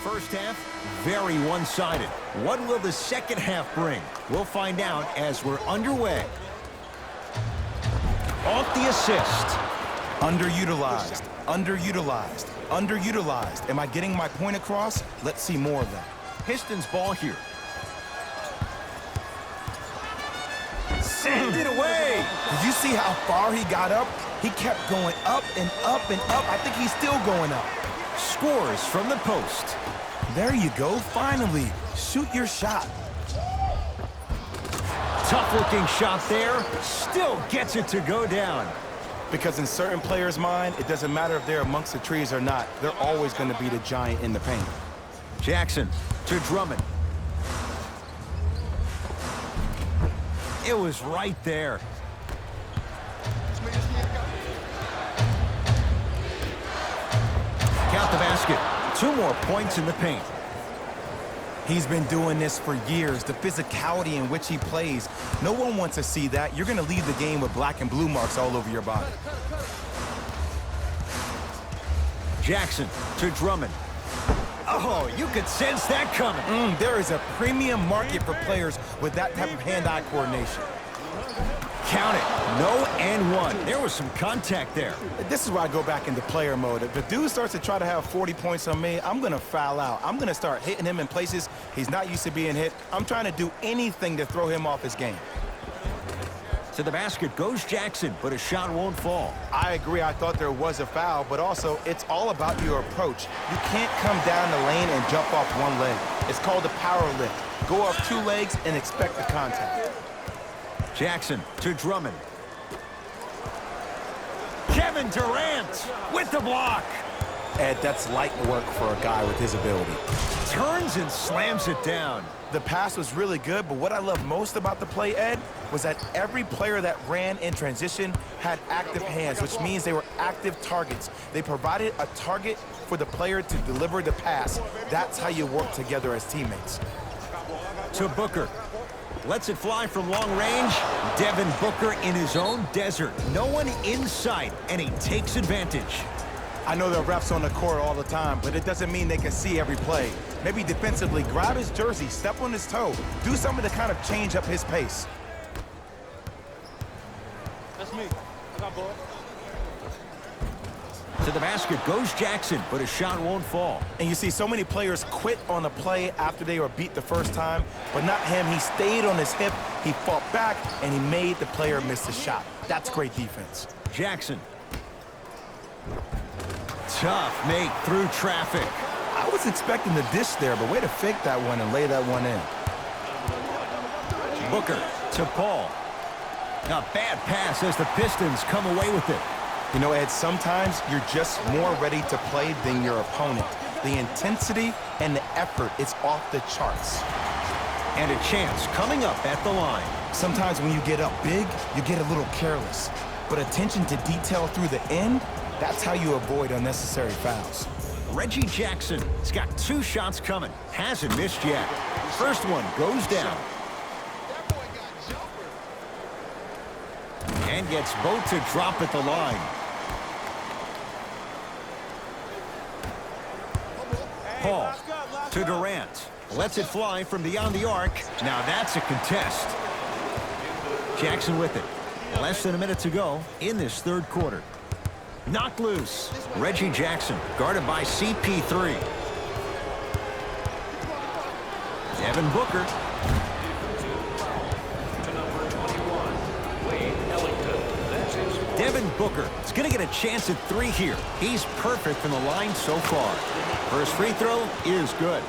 First half, very one-sided. What will the second half bring? We'll find out as we're underway. Off the assist. Underutilized, underutilized, underutilized. Am I getting my point across? Let's see more of that. Pistons ball here. Send it away. Did you see how far he got up? He kept going up and up and up. I think he's still going up. Scores from the post. There you go, finally. Shoot your shot. Tough-looking shot there. Still gets it to go down. Because in certain players' mind, it doesn't matter if they're amongst the trees or not. They're always going to be the giant in the paint. Jackson to Drummond. It was right there. Count the basket. 2 more points in the paint. He's been doing this for years. The physicality in which he plays. No one wants to see that. You're going to leave the game with black and blue marks all over your body. Jackson to Drummond. Oh, you could sense that coming. There is a premium market for players with that type of hand-eye coordination. Count it. No and one. There was some contact there. This is where I go back into player mode. If the dude starts to try to have 40 points on me, I'm going to foul out. I'm going to start hitting him in places he's not used to being hit. I'm trying to do anything to throw him off his game. To the basket goes Jackson, but a shot won't fall. I agree. I thought there was a foul, but also it's all about your approach. You can't come down the lane and jump off one leg. It's called a power lift. Go off 2 legs and expect the contact. Jackson to Drummond. Kevin Durant with the block. Ed, that's light work for a guy with his ability. Turns and slams it down. The pass was really good, but what I love most about the play, Ed, was that every player that ran in transition had active hands, which means they were active targets. They provided a target for the player to deliver the pass. That's how you work together as teammates. To Booker. Lets it fly from long range. Devin Booker in his own desert. No one in sight, and he takes advantage. I know there are refs on the court all the time, but it doesn't mean they can see every play. Maybe defensively, grab his jersey, step on his toe, do something to kind of change up his pace. That's me. I got ball. To the basket goes Jackson, but a shot won't fall. And you see so many players quit on the play after they were beat the first time, but not him. He stayed on his hip, he fought back, and he made the player miss the shot. That's great defense. Jackson. Tough make through traffic. I was expecting the dish there, but way to fake that one and lay that one in. Booker to Paul. A bad pass as the Pistons come away with it. You know, Ed, sometimes you're just more ready to play than your opponent. The intensity and the effort is off the charts. And a chance coming up at the line. Sometimes when you get up big, you get a little careless. But attention to detail through the end, that's how you avoid unnecessary fouls. Reggie Jackson has got 2 shots coming. Hasn't missed yet. First one goes down. And gets both to drop at the line. Paul to Durant. Lets it fly from beyond the arc. Now that's a contest. Jackson with it. Less than a minute to go in this 3rd quarter. Knocked loose. Reggie Jackson guarded by CP3. Devin Booker. Devin Booker is going to get a chance at 3 here. He's perfect from the line so far. First free throw is good.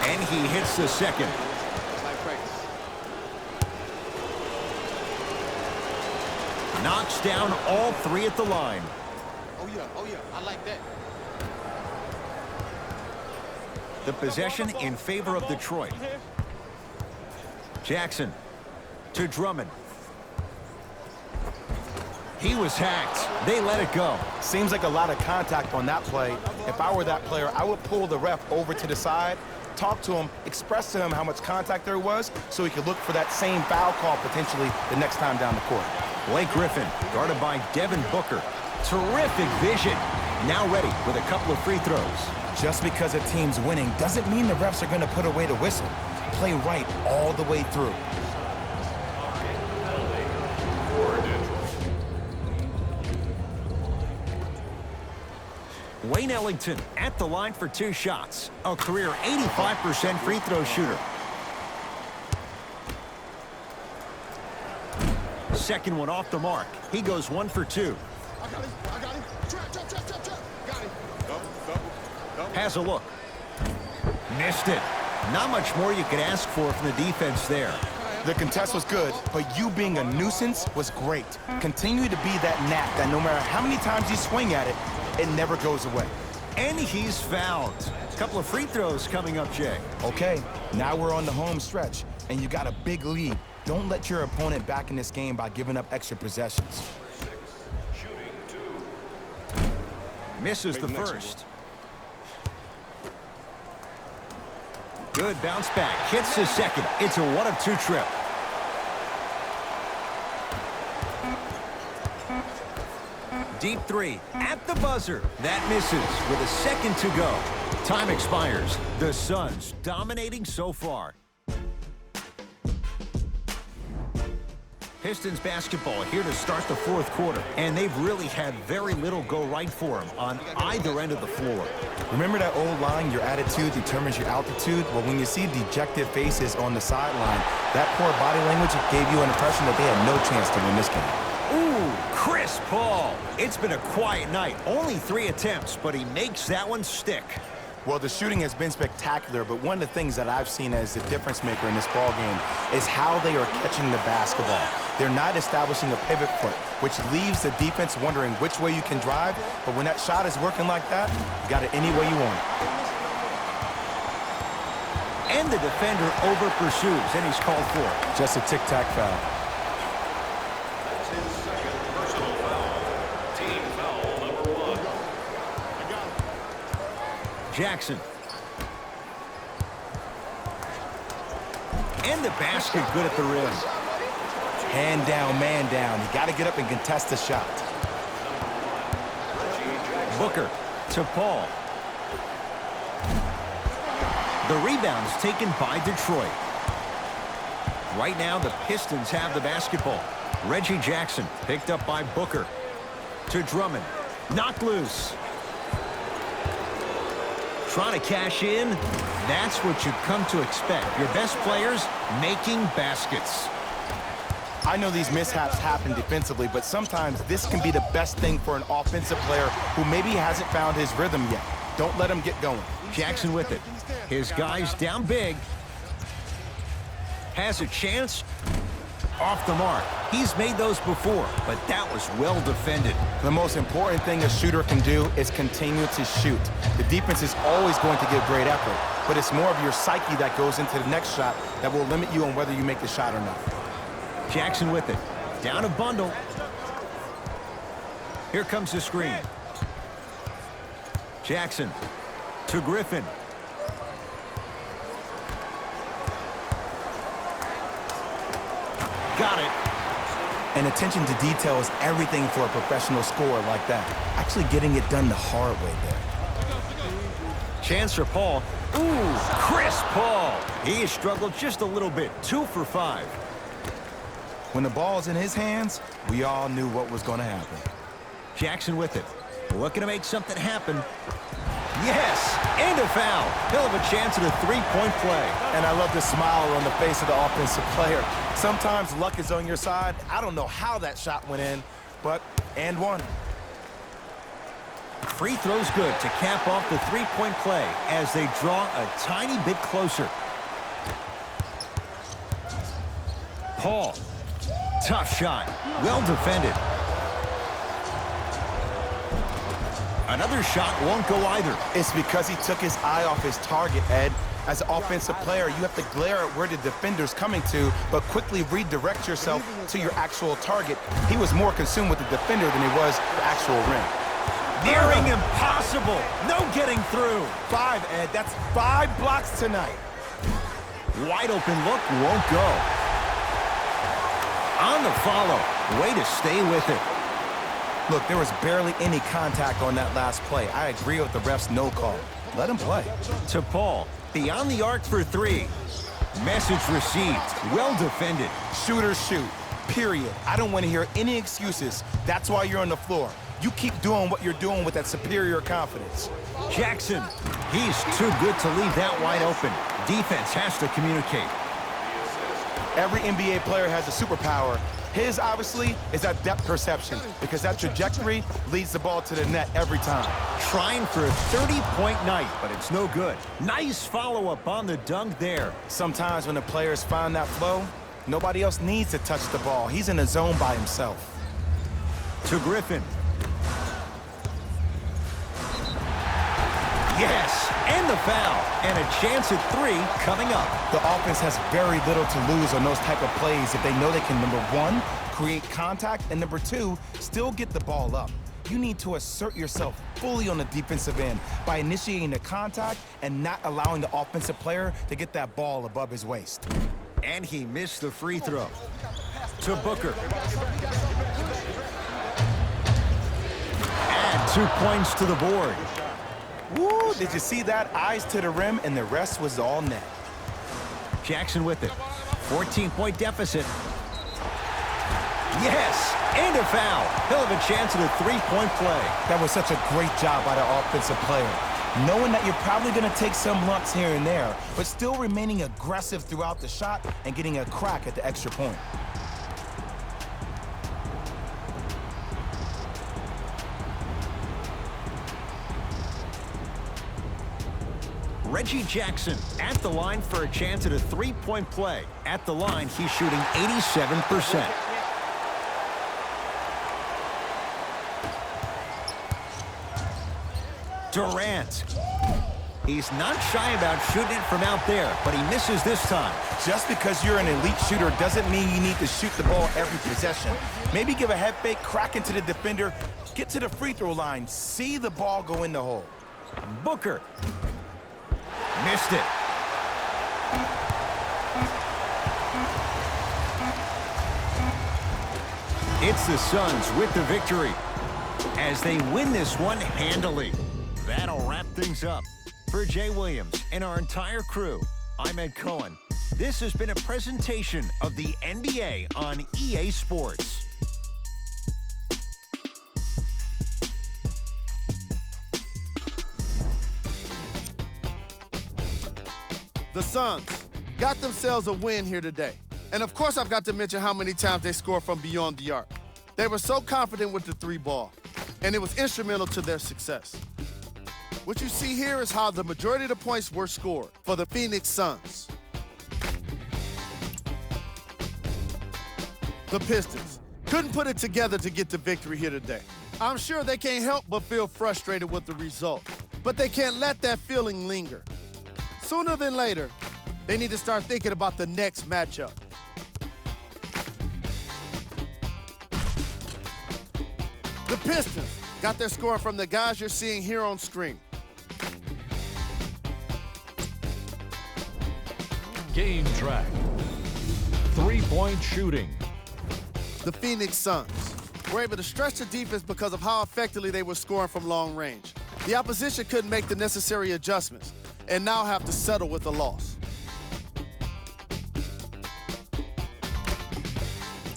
And he hits the second. Knocks down all 3 at the line. Oh yeah, I like that. The possession in favor of Detroit. Jackson to Drummond. He was hacked. They let it go. Seems like a lot of contact on that play. If I were that player, I would pull the ref over to the side, talk to him, express to him how much contact there was so he could look for that same foul call potentially the next time down the court. Blake Griffin, guarded by Devin Booker. Terrific vision. Now ready with a couple of free throws. Just because a team's winning doesn't mean the refs are going to put away the whistle. Play right all the way through. Wayne Ellington at the line for 2 shots. A career 85% free throw shooter. Second one off the mark. He goes 1 for 2. I got him. I got him. Trap. Got him. Double. Has a look. Missed it. Not much more you could ask for from the defense there. The contest was good, but you being a nuisance was great. Continue to be that gnat that no matter how many times you swing at it, it never goes away. And he's fouled. A couple of free throws coming up, Jay. Okay, now we're on the home stretch, and you got a big lead. Don't let your opponent back in this game by giving up extra possessions. Misses the first. Good bounce back. Hits the second. It's a 1 of 2 trip. Deep 3 at the buzzer. That misses with a second to go. Time expires. The Suns dominating so far. Pistons basketball here to start the 4th quarter, and they've really had very little go right for them on either end of the floor. Remember that old line, your attitude determines your altitude? Well, when you see dejected faces on the sideline, that poor body language gave you an impression that they had no chance to win this game. Ooh, Chris Paul. It's been a quiet night. Only 3 attempts, but he makes that one stick. Well, the shooting has been spectacular, but one of the things that I've seen as the difference maker in this ball game is how they are catching the basketball. They're not establishing a pivot foot, which leaves the defense wondering which way you can drive, but when that shot is working like that, you got it any way you want it. And the defender over pursues, and he's called for it. Just a tic-tac foul. That's his second personal foul. Team foul number 1. Jackson. And the basket good at the rim. Hand down, man down. You got to get up and contest the shot. Booker to Paul. The rebound's taken by Detroit. Right now, the Pistons have the basketball. Reggie Jackson picked up by Booker. To Drummond. Knocked loose. Trying to cash in. That's what you've come to expect. Your best players making baskets. I know these mishaps happen defensively, but sometimes this can be the best thing for an offensive player who maybe hasn't found his rhythm yet. Don't let him get going. Jackson with it. His guys down big. Has a chance. Off the mark. He's made those before, but that was well defended. The most important thing a shooter can do is continue to shoot. The defense is always going to give great effort, but it's more of your psyche that goes into the next shot that will limit you on whether you make the shot or not. Jackson with it. Down a bundle. Here comes the screen. Jackson to Griffin. Got it. And attention to detail is everything for a professional scorer like that. Actually getting it done the hard way there. Chance for Paul. Ooh, Chris Paul. He has struggled just a little bit. 2 for 5. When the ball's in his hands, we all knew what was going to happen. Jackson with it. Looking to make something happen. Yes, and a foul. He'll have a chance at a 3-point play. And I love the smile on the face of the offensive player. Sometimes luck is on your side. I don't know how that shot went in, but and one. Free throw's good to cap off the 3-point play as they draw a tiny bit closer. Paul. Tough shot. Well defended. Another shot won't go either. It's because he took his eye off his target, Ed. As an offensive player, you have to glare at where the defender's coming to, but quickly redirect yourself to your actual target. He was more consumed with the defender than he was the actual rim. Nearing impossible. No getting through. 5, Ed. That's 5 blocks tonight. Wide open look won't go. On the follow. Way to stay with it. Look, there was barely any contact on that last play. I agree with the ref's no call. Let him play. To Paul. Beyond the arc for three. Message received. Well defended. Shooters shoot. Period. I don't want to hear any excuses. That's why you're on the floor. You keep doing what you're doing with that superior confidence. Jackson. He's too good to leave that wide open. Defense has to communicate. Every NBA player has a superpower. His, obviously, is that depth perception, because that trajectory leads the ball to the net every time. Trying for a 30-point night, but it's no good. Nice follow-up on the dunk there. Sometimes when the players find that flow, nobody else needs to touch the ball. He's in the zone by himself. To Griffin. Yes, and the foul. And a chance at three coming up. The offense has very little to lose on those type of plays if they know they can, number one, create contact, and number two, still get the ball up. You need to assert yourself fully on the defensive end by initiating the contact and not allowing the offensive player to get that ball above his waist. And he missed the free throw. To Booker. Add 2 points to the board. Woo, did you see that? Eyes to the rim, and the rest was all net. Jackson with it. 14-point deficit. Yes, and a foul. He'll have a chance at a three-point play. That was such a great job by the offensive player. Knowing that you're probably going to take some lumps here and there, but still remaining aggressive throughout the shot and getting a crack at the extra point. Reggie Jackson at the line for a chance at a three-point play. At the line, he's shooting 87%. Durant. He's not shy about shooting it from out there, but he misses this time. Just because you're an elite shooter doesn't mean you need to shoot the ball every possession. Maybe give a head fake, crack into the defender, get to the free throw line, see the ball go in the hole. Booker. Missed it. It's the Suns with the victory as they win this one handily. That'll wrap things up. For Jay Williams and our entire crew, I'm Ed Cohen. This has been a presentation of the NBA on EA Sports. The Suns got themselves a win here today. And of course, I've got to mention how many times they scored from beyond the arc. They were so confident with the three ball, and it was instrumental to their success. What you see here is how the majority of the points were scored for the Phoenix Suns. The Pistons couldn't put it together to get the victory here today. I'm sure they can't help but feel frustrated with the result, but they can't let that feeling linger. Sooner than later, they need to start thinking about the next matchup. The Pistons got their score from the guys you're seeing here on screen. Game track. Three-point shooting. The Phoenix Suns were able to stretch the defense because of how effectively they were scoring from long range. The opposition couldn't make the necessary adjustments and now have to settle with a loss.